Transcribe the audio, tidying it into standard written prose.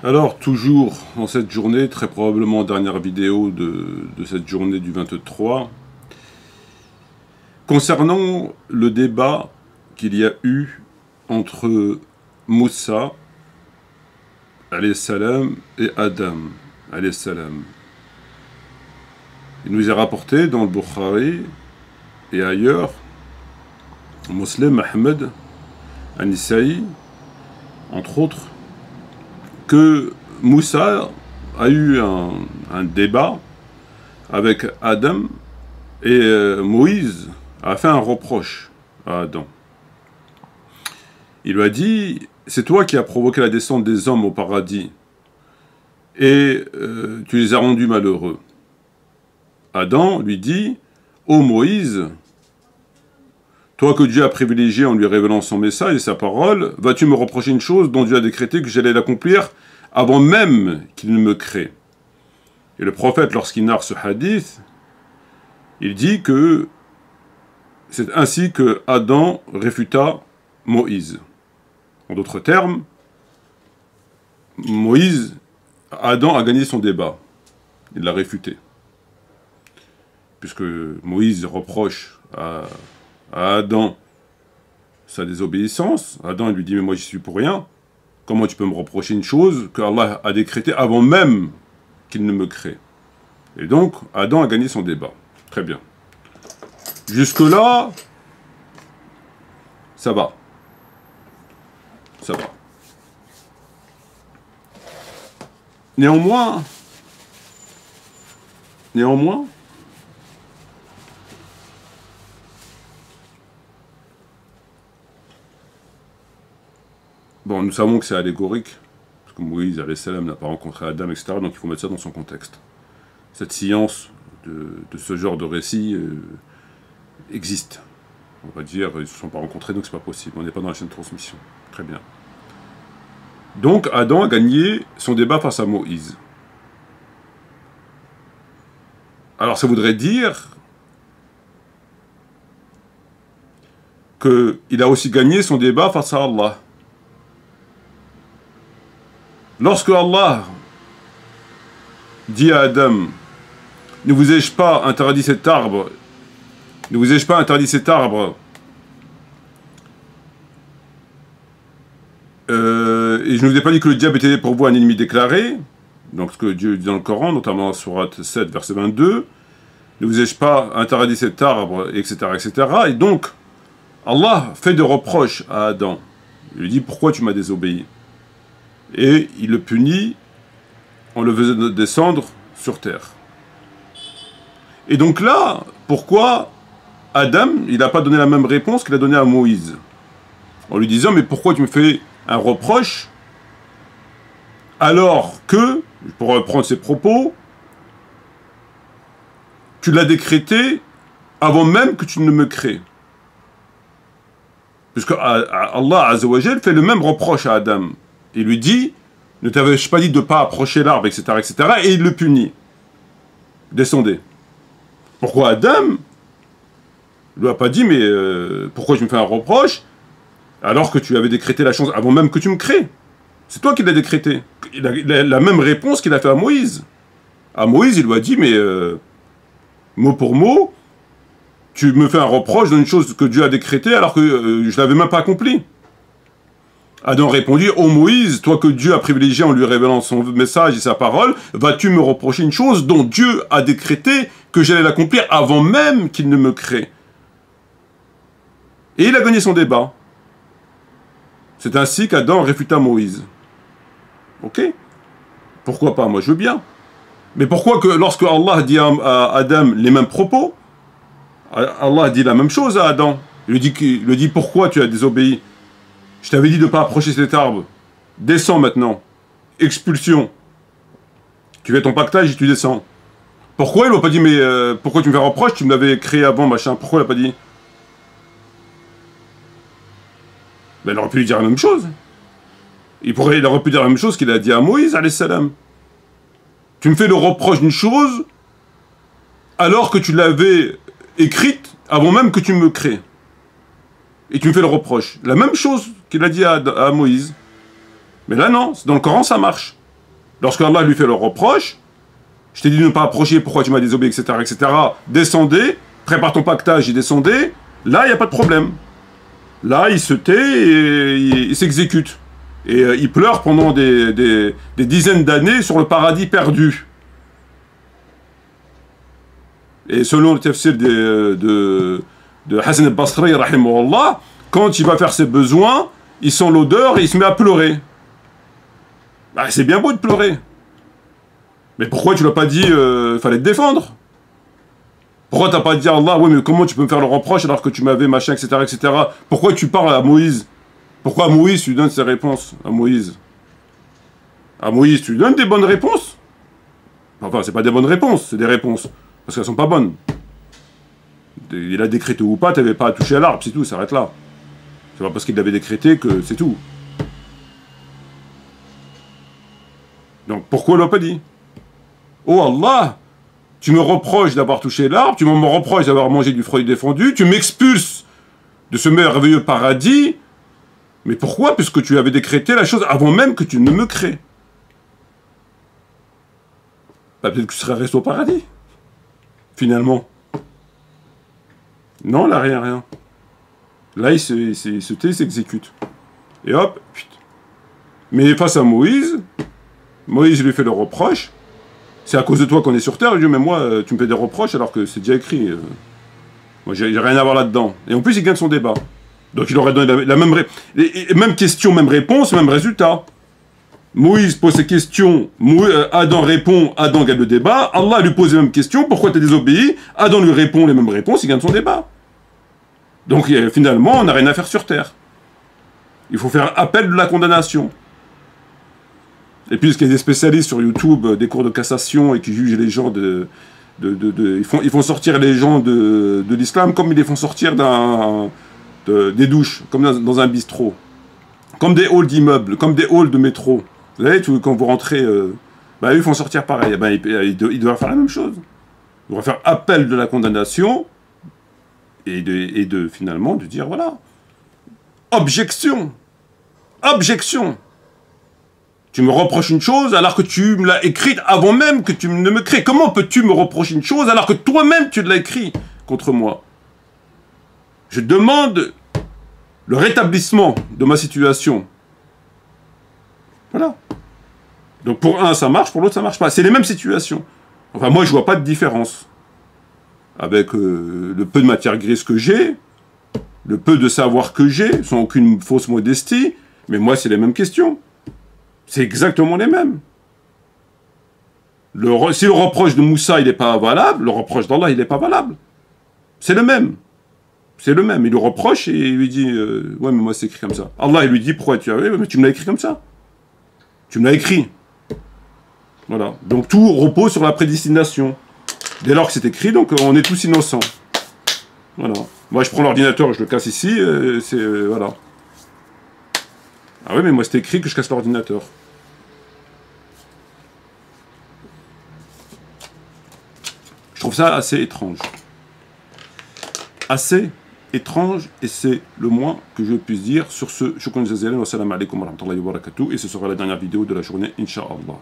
Alors, toujours en cette journée, très probablement dernière vidéo de cette journée du 23, concernant le débat qu'il y a eu entre Moussa, alayhi salam, et Adam, alayhi salam. Il nous est rapporté dans le Bukhari et ailleurs, Muslim Ahmed, An-Nisa'i, entre autres, que Moussa a eu un débat avec Adam et Moïse a fait un reproche à Adam. Il lui a dit, c'est toi qui as provoqué la descente des hommes au paradis et tu les as rendus malheureux. Adam lui dit, ô Moïse, toi que Dieu a privilégié en lui révélant son message et sa parole, vas-tu me reprocher une chose dont Dieu a décrété que j'allais l'accomplir avant même qu'il ne me crée? Et le prophète, lorsqu'il narre ce hadith, il dit que c'est ainsi que Adam réfuta Moïse. En d'autres termes, Adam a gagné son débat. Il l'a réfuté. Puisque Moïse reproche à Adam sa désobéissance. Adam lui dit, mais moi j'y suis pour rien. Comment tu peux me reprocher une chose que Allah a décrétée avant même qu'il ne me crée? Et donc, Adam a gagné son débat. Très bien. Jusque-là, ça va. Ça va. Néanmoins, bon, nous savons que c'est allégorique, parce que Moïse, alayhi salam, n'a pas rencontré Adam, etc., donc il faut mettre ça dans son contexte. Cette science de ce genre de récit existe. On va dire, ils ne se sont pas rencontrés, donc c'est pas possible. On n'est pas dans la chaîne de transmission. Très bien. Donc, Adam a gagné son débat face à Moïse. Alors, ça voudrait dire qu'il a aussi gagné son débat face à Allah. Lorsque Allah dit à Adam, ne vous ai-je pas interdit cet arbre, ne vous ai-je pas interdit cet arbre, et je ne vous ai pas dit que le diable était pour vous un ennemi déclaré, donc ce que Dieu dit dans le Coran, notamment dans Sourate 7, verset 22, ne vous ai-je pas interdit cet arbre, etc., etc. Et donc, Allah fait des reproches à Adam. Il lui dit, pourquoi tu m'as désobéi? Et il le punit en le faisant descendre sur terre. Et donc là, pourquoi Adam, il n'a pas donné la même réponse qu'il a donnée à Moïse? En lui disant, mais pourquoi tu me fais un reproche alors que, pour reprendre ses propos, tu l'as décrété avant même que tu ne me crées. Puisque Allah Azza wa Jal fait le même reproche à Adam. Il lui dit, ne t'avais-je pas dit de ne pas approcher l'arbre, etc., etc., et il le punit. Descendez. Pourquoi Adam ne lui a pas dit, mais pourquoi tu me fais un reproche alors que tu avais décrété la chose avant même que tu me crées? C'est toi qui l'as décrété. Il a la même réponse qu'il a fait à Moïse. À Moïse, il lui a dit, mais mot pour mot, tu me fais un reproche d'une chose que Dieu a décrétée alors que je ne l'avais même pas accomplie. Adam répondit, ô Moïse, toi que Dieu a privilégié en lui révélant son message et sa parole, vas-tu me reprocher une chose dont Dieu a décrété que j'allais l'accomplir avant même qu'il ne me crée? Et il a gagné son débat. C'est ainsi qu'Adam réfuta Moïse. Ok? Pourquoi pas? Moi je veux bien. Mais pourquoi que lorsque Allah dit à Adam les mêmes propos, Allah dit la même chose à Adam? Il lui dit pourquoi tu as désobéi? Je t'avais dit de ne pas approcher cet arbre. Descends maintenant. Expulsion. Tu fais ton pactage et tu descends. Pourquoi il n'a pas dit, mais pourquoi tu me fais reproche? Tu me l'avais créé avant, machin. Pourquoi il n'a pas dit? Ben, il aurait pu lui dire la même chose. Il aurait pu dire la même chose qu'il a dit à Moïse, alayhi salam. Tu me fais le reproche d'une chose alors que tu l'avais écrite avant même que tu me crées. Et tu me fais le reproche. La même chose qu'il a dit à Moïse. Mais là, non. Dans le Coran, ça marche. Lorsque Allah lui fait le reproche, je t'ai dit de ne pas approcher, pourquoi tu m'as désobéi, etc., etc., descendez, prépare ton pactage et descendez, là, il n'y a pas de problème. Là, il se tait et il s'exécute. Et il pleure pendant des dizaines d'années sur le paradis perdu. Et selon le tafsir de Hassan al-Basri, rahimahullah, quand il va faire ses besoins, il sent l'odeur et il se met à pleurer. Bah, c'est bien beau de pleurer. Mais pourquoi tu l'as pas dit, fallait te défendre? Pourquoi t'as pas dit à Allah, oui mais comment tu peux me faire le reproche alors que tu m'avais machin, etc., etc. Pourquoi tu parles à Moïse? Pourquoi à Moïse tu donnes ses réponses? À Moïse, tu lui donnes des bonnes réponses? Enfin, c'est pas des bonnes réponses, c'est des réponses. Parce qu'elles sont pas bonnes. Il a décrété ou pas, t'avais pas à toucher à l'arbre, c'est tout, ça s'arrête là. C'est pas parce qu'il l'avait décrété que c'est tout. Donc pourquoi il l'a pas dit? Oh Allah, tu me reproches d'avoir touché l'arbre, tu me reproches d'avoir mangé du fruit défendu, tu m'expulses de ce merveilleux paradis. Mais pourquoi? Puisque tu avais décrété la chose avant même que tu ne me crées. Bah, peut-être que tu serais resté au paradis. Finalement. Non, là, rien. Là, il se tait, il s'exécute. Et hop, putain. Mais face à Moïse lui fait le reproche. C'est à cause de toi qu'on est sur Terre. Il dit, mais moi, tu me fais des reproches alors que c'est déjà écrit. Moi, j'ai rien à voir là-dedans. Et en plus, il gagne son débat. Donc, il aurait donné la même question, même réponse, même résultat. Moïse pose ses questions, Adam répond, Adam gagne le débat. Allah lui pose les mêmes questions, pourquoi tu es désobéi? Adam lui répond les mêmes réponses, il gagne son débat. Donc, finalement, on n'a rien à faire sur Terre. Il faut faire appel de la condamnation. Et puisqu'il y a des spécialistes sur YouTube, des cours de cassation, et qui jugent les gens ils font sortir les gens de l'islam comme ils les font sortir des douches, comme dans un bistrot. Comme des halls d'immeubles, comme des halls de métro. Vous savez, quand vous rentrez, bah, ils font sortir pareil. Bah, ils doivent faire la même chose. Ils doivent faire appel de la condamnation et finalement de dire, voilà, objection. Objection. Tu me reproches une chose alors que tu me l'as écrite avant même que tu ne me crées. Comment peux-tu me reprocher une chose alors que toi-même tu l'as écrit contre moi? Je demande le rétablissement de ma situation. Voilà. Donc pour un ça marche, pour l'autre ça marche pas. C'est les mêmes situations. Enfin moi je vois pas de différence. Avec le peu de matière grise que j'ai, le peu de savoir que j'ai, sans aucune fausse modestie, mais moi c'est les mêmes questions. C'est exactement les mêmes. Si le reproche de Moussa il n'est pas valable, le reproche d'Allah il n'est pas valable. C'est le même. C'est le même. Il le reproche et il lui dit ouais, mais moi c'est écrit comme ça. Allah, il lui dit pourquoi tu avais, mais tu me l'as écrit comme ça. Tu me l'as écrit. Voilà. Donc tout repose sur la prédestination. Dès lors que c'est écrit, donc on est tous innocents. Voilà. Moi je prends l'ordinateur, je le casse ici, voilà. Ah oui, mais moi c'est écrit que je casse l'ordinateur. Je trouve ça assez étrange. Assez étrange, et c'est le moins que je puisse dire sur ce. Shukran jazilan wa salam alaikum wa rahmatullahi wa barakatuh, et ce sera la dernière vidéo de la journée, Inch'Allah.